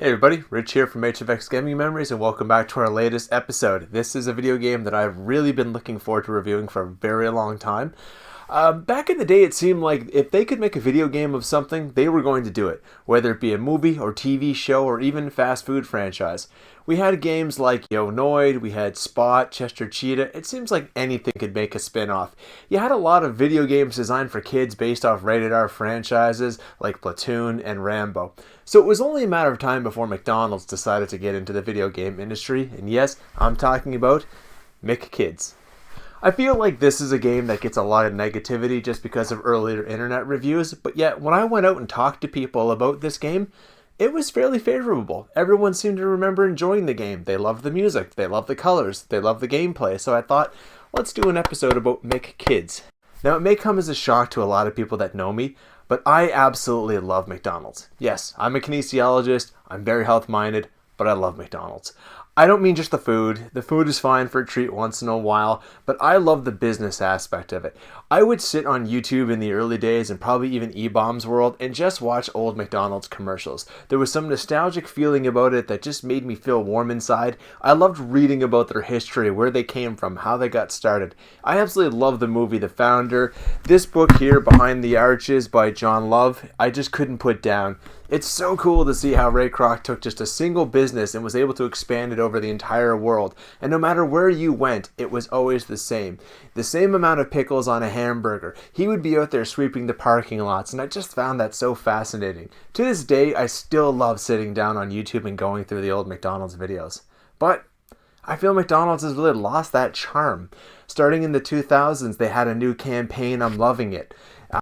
Hey everybody, Rich here from HFX Gaming Memories and welcome back to our latest episode. This is a video game that I've really been looking forward to reviewing for a very long time. Back in the day, it seemed like if they could make a video game of something, they were going to do it. Whether it be a movie or TV show or even fast food franchise. We had games like Yo Noid, we had Spot, Chester Cheetah. It seems like anything could make a spin-off. You had a lot of video games designed for kids based off rated R franchises like Platoon and Rambo. So it was only a matter of time before McDonald's decided to get into the video game industry. And yes, I'm talking about M.C Kids. I feel like this is a game that gets a lot of negativity just because of earlier internet reviews, but yet when I went out and talked to people about this game, it was fairly favorable. Everyone seemed to remember enjoying the game. They loved the music, they loved the colors, they loved the gameplay, so I thought, let's do an episode about M.C Kids. Now it may come as a shock to a lot of people that know me, but I absolutely love McDonald's. Yes, I'm a kinesiologist, I'm very health-minded, but I love McDonald's. I don't mean just the food. The food is fine for a treat once in a while, but I love the business aspect of it. I would sit on YouTube in the early days and probably even E-Bomb's world and just watch old McDonald's commercials. There was some nostalgic feeling about it that just made me feel warm inside. I loved reading about their history, where they came from, how they got started. I absolutely love the movie The Founder. This book here, Behind the Arches by John Love, I just couldn't put down. It's so cool to see how Ray Kroc took just a single business and was able to expand it over the entire world. And no matter where you went, it was always the same. The same amount of pickles on a hamburger. He would be out there sweeping the parking lots, and I just found that so fascinating. To this day, I still love sitting down on YouTube and going through the old McDonald's videos. But I feel McDonald's has really lost that charm. Starting in the 2000s, they had a new campaign, I'm loving it.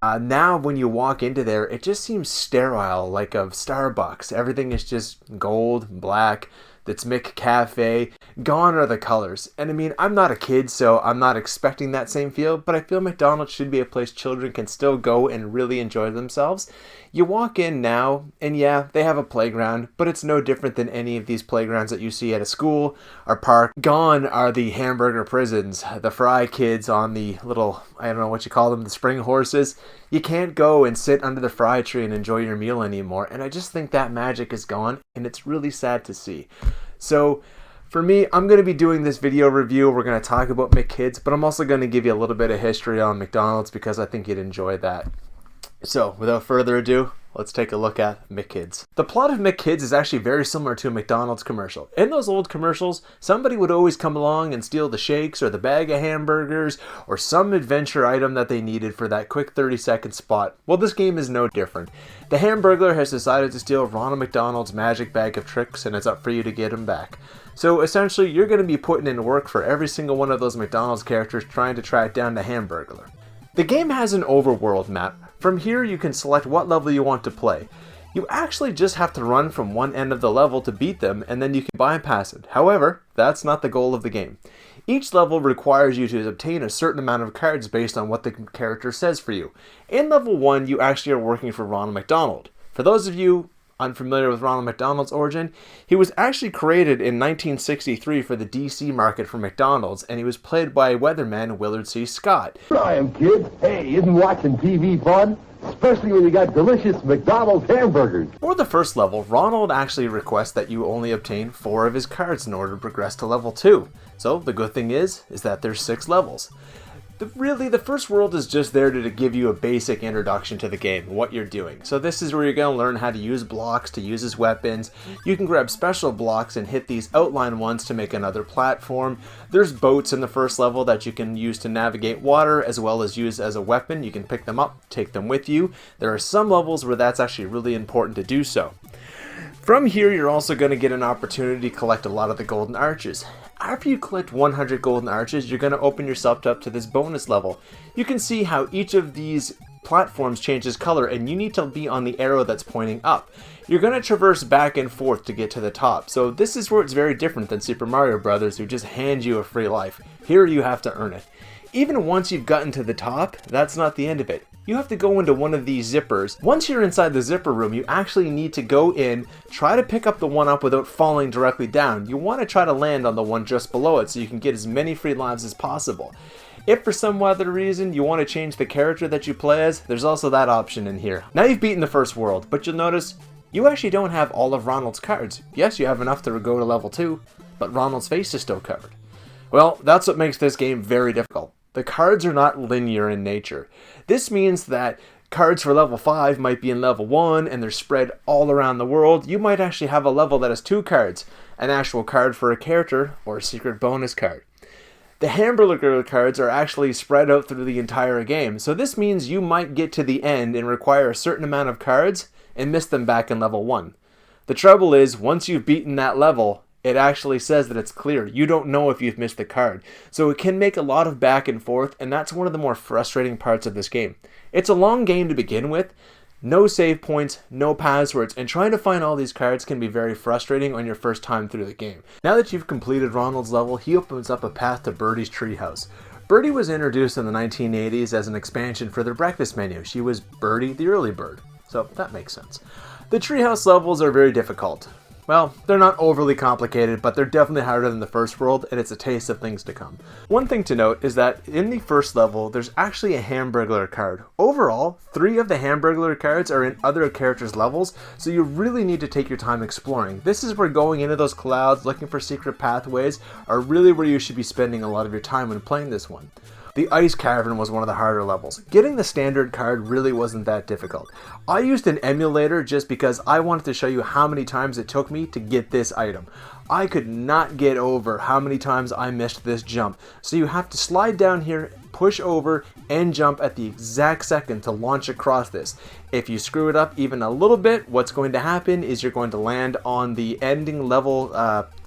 Now when you walk into there, it just seems sterile, like of Starbucks. Everything is just gold, black, that's McCafe. Gone are the colors. And I mean, I'm not a kid, so I'm not expecting that same feel, but I feel McDonald's should be a place children can still go and really enjoy themselves. You walk in now, and yeah, they have a playground, but it's no different than any of these playgrounds that you see at a school or park. Gone are the hamburger prisons, the fry kids on the little, I don't know what you call them, the spring horses. You can't go and sit under the fry tree and enjoy your meal anymore, and I just think that magic is gone, and it's really sad to see. So, for me, I'm going to be doing this video review. We're going to talk about M.C Kids, but I'm also going to give you a little bit of history on McDonald's because I think you'd enjoy that. So, without further ado, let's take a look at M.C Kids. The plot of M.C Kids is actually very similar to a McDonald's commercial. In those old commercials, somebody would always come along and steal the shakes or the bag of hamburgers or some adventure item that they needed for that quick 30-second spot. Well, this game is no different. The Hamburglar has decided to steal Ronald McDonald's magic bag of tricks, and it's up for you to get him back. So essentially, you're going to be putting in work for every single one of those McDonald's characters trying to track down the Hamburglar. The game has an overworld map. From here you can select what level you want to play. You actually just have to run from one end of the level to beat them, and then you can bypass it. However, that's not the goal of the game. Each level requires you to obtain a certain amount of cards based on what the character says for you. In level 1, you actually are working for Ronald McDonald. For those of you unfamiliar with Ronald McDonald's origin, he was actually created in 1963 for the DC market for McDonald's, and he was played by weatherman Willard C. Scott. I am, kids. Hey, isn't watching TV fun? Especially when you got delicious McDonald's hamburgers. For the first level, Ronald actually requests that you only obtain 4 of his cards in order to progress to level 2. So the good thing is that there's 6 levels. Really, the first world is just there to give you a basic introduction to the game, what you're doing. So this is where you're going to learn how to use blocks to use as weapons. You can grab special blocks and hit these outline ones to make another platform. There's boats in the first level that you can use to navigate water as well as use as a weapon. You can pick them up, take them with you. There are some levels where that's actually really important to do so. From here, you're also going to get an opportunity to collect a lot of the golden arches. After you collect 100 golden arches, you're going to open yourself up to this bonus level. You can see how each of these platforms changes color, and you need to be on the arrow that's pointing up. You're going to traverse back and forth to get to the top. So this is where it's very different than Super Mario Bros., who just hand you a free life. Here you have to earn it. Even once you've gotten to the top, that's not the end of it. You have to go into one of these zippers. Once you're inside the zipper room, you actually need to go in, try to pick up the one up without falling directly down. You want to try to land on the one just below it so you can get as many free lives as possible. If for some other reason you want to change the character that you play as, there's also that option in here. Now you've beaten the first world, but you'll notice You actually don't have all of Ronald's cards. Yes, you have enough to go to level 2, but Ronald's face is still covered. Well, that's what makes this game very difficult. The cards are not linear in nature. This means that cards for level 5 might be in level 1 and they're spread all around the world. You might actually have a level that has 2 cards, an actual card for a character or a secret bonus card. The hamburger cards are actually spread out through the entire game, so this means you might get to the end and require a certain amount of cards and miss them back in level 1. The trouble is, once you've beaten that level, it actually says that it's clear. You don't know if you've missed the card. So it can make a lot of back and forth, and that's one of the more frustrating parts of this game. It's a long game to begin with, no save points, no passwords, and trying to find all these cards can be very frustrating on your first time through the game. Now that you've completed Ronald's level, he opens up a path to Birdie's treehouse. Birdie was introduced in the 1980s as an expansion for their breakfast menu. She was Birdie the early bird, so that makes sense. The treehouse levels are very difficult. Well, they're not overly complicated, but they're definitely harder than the first world, and it's a taste of things to come. One thing to note is that in the first level, there's actually a Hamburglar card. Overall, 3 of the Hamburglar cards are in other characters' levels, so you really need to take your time exploring. This is where going into those clouds, looking for secret pathways, are really where you should be spending a lot of your time when playing this one. The Ice Cavern was one of the harder levels. Getting the standard card really wasn't that difficult. I used an emulator just because I wanted to show you how many times it took me to get this item. I could not get over how many times I missed this jump. So you have to slide down here, push over, and jump at the exact second to launch across this. If you screw it up even a little bit, what's going to happen is you're going to land on the ending level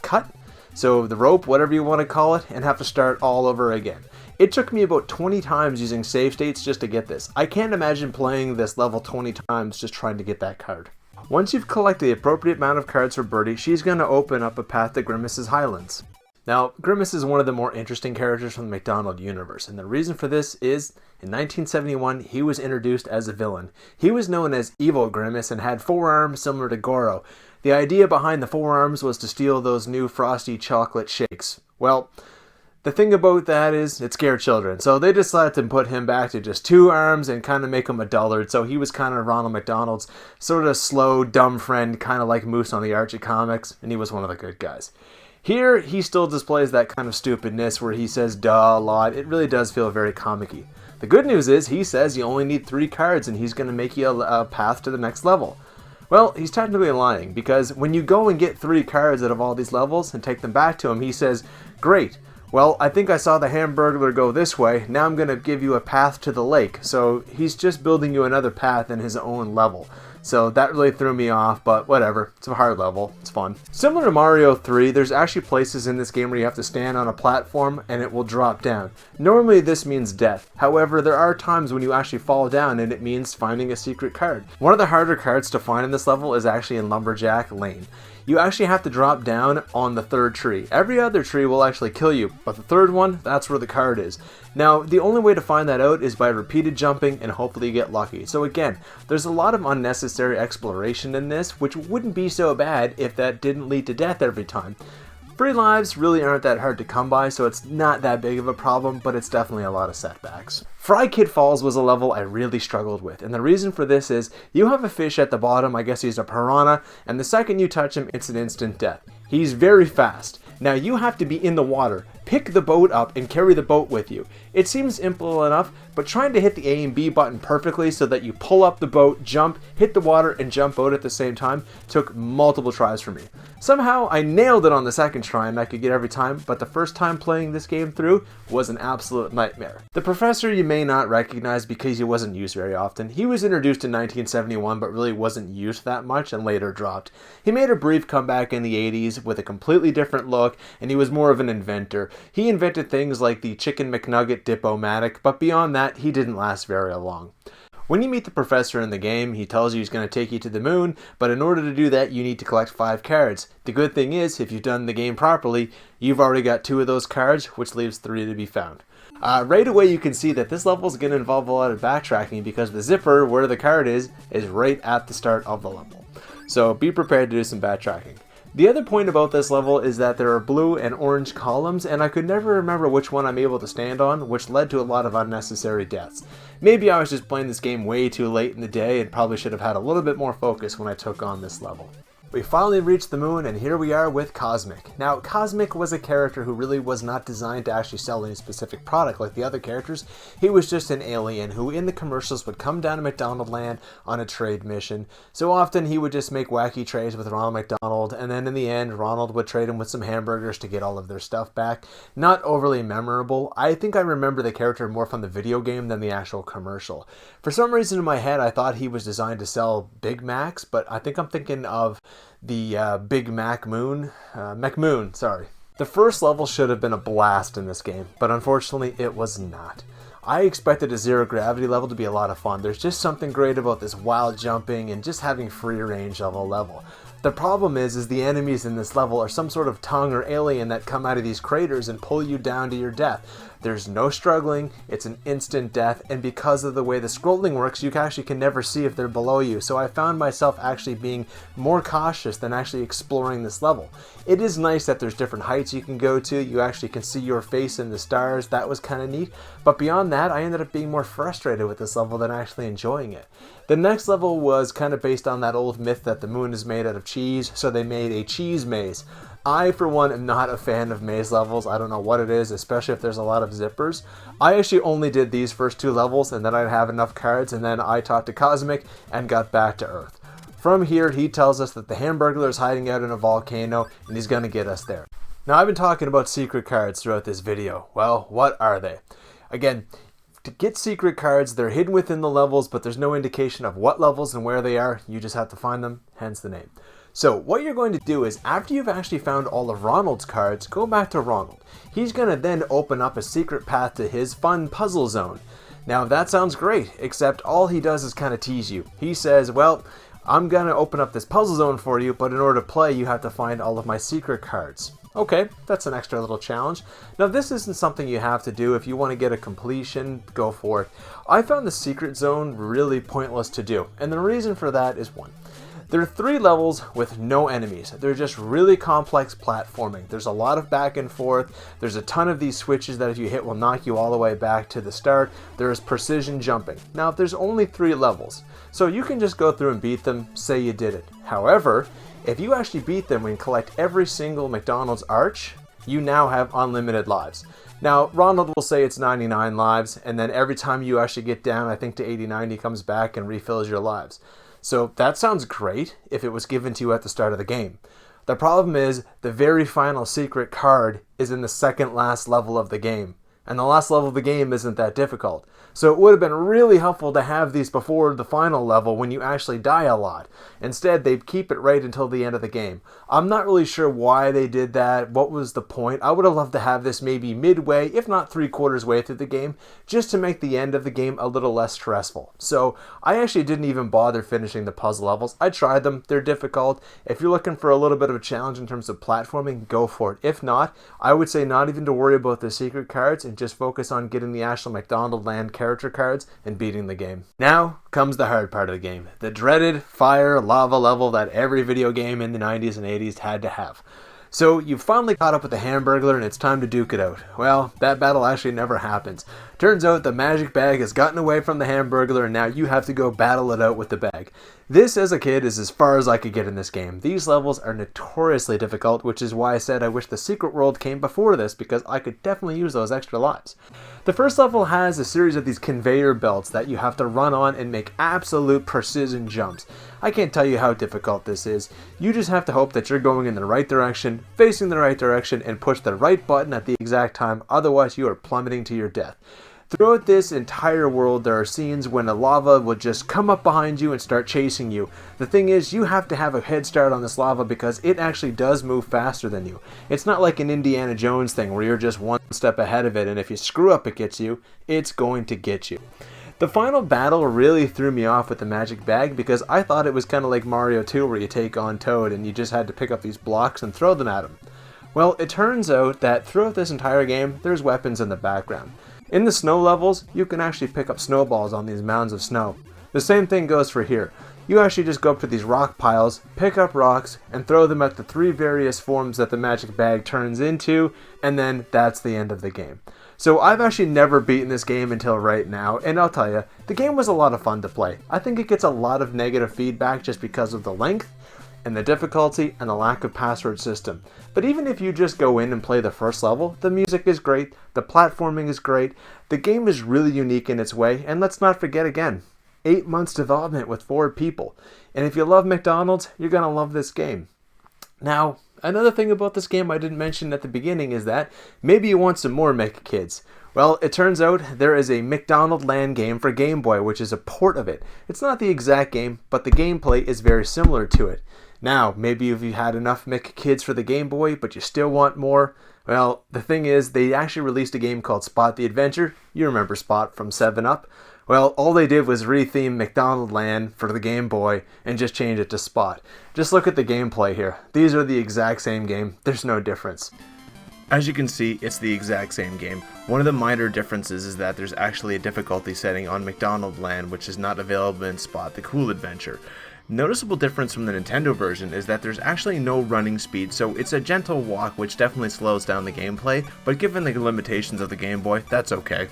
cut. So the rope, whatever you want to call it, and have to start all over again. It took me about 20 times using save states just to get this. I can't imagine playing this level 20 times just trying to get that card. Once you've collected the appropriate amount of cards for Birdie, she's going to open up a path to Grimace's Highlands. Now, Grimace is one of the more interesting characters from the McDonald's universe, and the reason for this is, in 1971, he was introduced as a villain. He was known as Evil Grimace and had 4 arms similar to Goro. The idea behind the 4 arms was to steal those new frosty chocolate shakes. Well, the thing about that is it scared children, so they decided to put him back to just 2 arms and kind of make him a dullard, so he was kind of Ronald McDonald's sort of slow, dumb friend, kind of like Moose on the Archie comics, and he was one of the good guys. Here, he still displays that kind of stupidness where he says duh a lot. It really does feel very comic-y. The good news is he says you only need 3 cards and he's going to make you a path to the next level. Well, he's technically lying, because when you go and get 3 cards out of all these levels and take them back to him, he says, great. Well, I think I saw the Hamburglar go this way, now I'm going to give you a path to the lake. So he's just building you another path in his own level. So that really threw me off, but whatever. It's a hard level. It's fun. Similar to Mario 3, there's actually places in this game where you have to stand on a platform and it will drop down. Normally this means death. However, there are times when you actually fall down and it means finding a secret card. One of the harder cards to find in this level is actually in Lumberjack Lane. You actually have to drop down on the 3rd tree. Every other tree will actually kill you, but the 3rd one, that's where the card is. Now, the only way to find that out is by repeated jumping and hopefully you get lucky. So again, there's a lot of unnecessary exploration in this, which wouldn't be so bad if that didn't lead to death every time. Free lives really aren't that hard to come by, so it's not that big of a problem, but it's definitely a lot of setbacks. Fry Kid Falls was a level I really struggled with, and the reason for this is you have a fish at the bottom, I guess he's a piranha, and the second you touch him, it's an instant death. He's very fast. Now you have to be in the water, pick the boat up, and carry the boat with you. It seems simple enough, but trying to hit the A and B button perfectly so that you pull up the boat, jump, hit the water, and jump out at the same time took multiple tries for me. Somehow I nailed it on the second try and I could get every time, but the first time playing this game through was an absolute nightmare. The professor you may not recognize because he wasn't used very often. He was introduced in 1971 but really wasn't used that much and later dropped. He made a brief comeback in the 80s with a completely different look, and he was more of an inventor. He invented things like the Chicken McNugget Dip-O-Matic, but beyond that he didn't last very long. When you meet the professor in the game, he tells you he's going to take you to the moon, but in order to do that, you need to collect 5 cards. The good thing is, if you've done the game properly, you've already got 2 of those cards, which leaves 3 to be found. Right away you can see that this level is going to involve a lot of backtracking because the zipper, where the card is right at the start of the level. So be prepared to do some backtracking. The other point about this level is that there are blue and orange columns, and I could never remember which one I'm able to stand on, which led to a lot of unnecessary deaths. Maybe I was just playing this game way too late in the day and probably should have had a little bit more focus when I took on this level. We finally reached the moon, and here we are with Cosmic. Now, Cosmic was a character who really was not designed to actually sell any specific product like the other characters. He was just an alien who in the commercials would come down to McDonald Land on a trade mission. So often he would just make wacky trades with Ronald McDonald, and then in the end Ronald would trade him with some hamburgers to get all of their stuff back. Not overly memorable. I think I remember the character more from the video game than the actual commercial. For some reason in my head I thought he was designed to sell Big Macs, but I think I'm thinking of the Big Mac Moon, McMoon, sorry. The first level should have been a blast in this game, but unfortunately it was not. I expected a zero gravity level to be a lot of fun. There's just something great about this wild jumping and just having free range of a level. The problem is the enemies in this level are some sort of tongue or alien that come out of these craters and pull you down to your death. There's no struggling, it's an instant death, and because of the way the scrolling works, you actually can never see if they're below you, so I found myself actually being more cautious than actually exploring this level. It is nice that there's different heights you can go to, you actually can see your face in the stars, that was kind of neat, but beyond that, I ended up being more frustrated with this level than actually enjoying it. The next level was kind of based on that old myth that the moon is made out of cheese, so they made a cheese maze. I, for one, am not a fan of maze levels. I don't know what it is, especially if there's a lot of zippers. I actually only did these first two levels, and then I'd have enough cards, and then I talked to Cosmic and got back to Earth. From here, he tells us that the Hamburglar is hiding out in a volcano, and he's going to get us there. Now, I've been talking about secret cards throughout this video. Well, what are they? Again, to get secret cards, they're hidden within the levels, but there's no indication of what levels and where they are. You just have to find them, hence the name. So what you're going to do is, after you've actually found all of Ronald's cards, go back to Ronald. He's going to then open up a secret path to his fun puzzle zone. Now that sounds great, except all he does is kind of tease you. He says, well, I'm going to open up this puzzle zone for you, but in order to play you have to find all of my secret cards. Okay, that's an extra little challenge. Now this isn't something you have to do. If you want to get a completion, go for it. I found the secret zone really pointless to do, and the reason for that is one. There are 3 levels with no enemies. They're just really complex platforming. There's a lot of back and forth. There's a ton of these switches that if you hit will knock you all the way back to the start. There is precision jumping. Now there's only 3 levels, so you can just go through and beat them, say you did it. However, if you actually beat them and collect every single McDonald's arch, you now have unlimited lives. Now, Ronald will say it's 99 lives, and then every time you actually get down, I think to 89, he comes back and refills your lives. So that sounds great if it was given to you at the start of the game. The problem is the very final secret card is in the second last level of the game. And the last level of the game isn't that difficult. So it would have been really helpful to have these before the final level when you actually die a lot. Instead, they keep it right until the end of the game. I'm not really sure why they did that, what was the point. I would have loved to have this maybe midway, if not 3/4 way through the game, just to make the end of the game a little less stressful. So I actually didn't even bother finishing the puzzle levels. I tried them, they're difficult. If you're looking for a little bit of a challenge in terms of platforming, go for it. If not, I would say not even to worry about the secret cards and just focus on getting the actual McDonald Land character cards and beating the game. Now comes the hard part of the game, the dreaded fire lava level that every video game in the 90s and 80s had to have. So you've finally caught up with the Hamburglar and it's time to duke it out. Well, that battle actually never happens. Turns out the magic bag has gotten away from the Hamburglar and now you have to go battle it out with the bag. This, as a kid, is as far as I could get in this game. These levels are notoriously difficult, which is why I said I wish the secret world came before this, because I could definitely use those extra lives. The first level has a series of these conveyor belts that you have to run on and make absolute precision jumps. I can't tell you how difficult this is. You just have to hope that you're going in the right direction, facing the right direction, and push the right button at the exact time, otherwise you are plummeting to your death. Throughout this entire world, there are scenes when a lava will just come up behind you and start chasing you. The thing is, you have to have a head start on this lava because it actually does move faster than you. It's not like an Indiana Jones thing where you're just one step ahead of it and if you screw up it gets you, it's going to get you. The final battle really threw me off with the magic bag because I thought it was kind of like Mario 2 where you take on Toad and you just had to pick up these blocks and throw them at him. Well, it turns out that throughout this entire game, there's weapons in the background. In the snow levels, you can actually pick up snowballs on these mounds of snow. The same thing goes for here. You actually just go up to these rock piles, pick up rocks, and throw them at the 3 various forms that the magic bag turns into, and then that's the end of the game. So I've actually never beaten this game until right now, and I'll tell you, the game was a lot of fun to play. I think it gets a lot of negative feedback just because of the length, and the difficulty, and the lack of password system. But even if you just go in and play the first level, the music is great, the platforming is great, the game is really unique in its way, and let's not forget again, 8 months development with 4 people. And if you love McDonald's, you're gonna love this game. Now, another thing about this game I didn't mention at the beginning is that maybe you want some more M.C Kids. Well, it turns out there is a McDonald Land game for Game Boy, which is a port of it. It's not the exact game, but the gameplay is very similar to it. Now, maybe if you had enough M.C Kids for the Game Boy, but you still want more, well, the thing is, they actually released a game called Spot the Adventure. You remember Spot from 7-Up? Well, all they did was retheme McDonald Land for the Game Boy and just change it to Spot. Just look at the gameplay here. These are the exact same game. There's no difference. As you can see, it's the exact same game. One of the minor differences is that there's actually a difficulty setting on McDonald Land, which is not available in Spot the Cool Adventure. Noticeable difference from the Nintendo version is that there's actually no running speed, so it's a gentle walk which definitely slows down the gameplay, but given the limitations of the Game Boy, that's okay.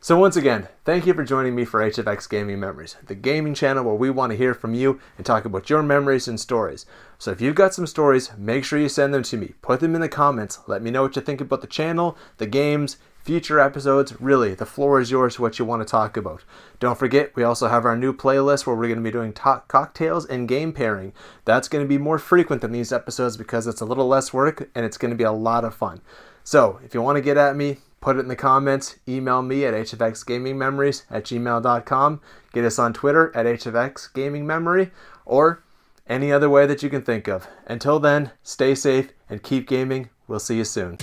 So once again, thank you for joining me for HFX Gaming Memories, the gaming channel where we want to hear from you and talk about your memories and stories. So if you've got some stories, make sure you send them to me. Put them in the comments. Let me know what you think about the channel, the games, future episodes. Really, the floor is yours for what you want to talk about. Don't forget, we also have our new playlist where we're going to be doing cocktails and game pairing. That's going to be more frequent than these episodes because it's a little less work and it's going to be a lot of fun. So if you want to get at me, put it in the comments, email me at hfxgamingmemories@gmail.com, get us on Twitter at hfxgamingmemory, or any other way that you can think of. Until then, stay safe and keep gaming. We'll see you soon.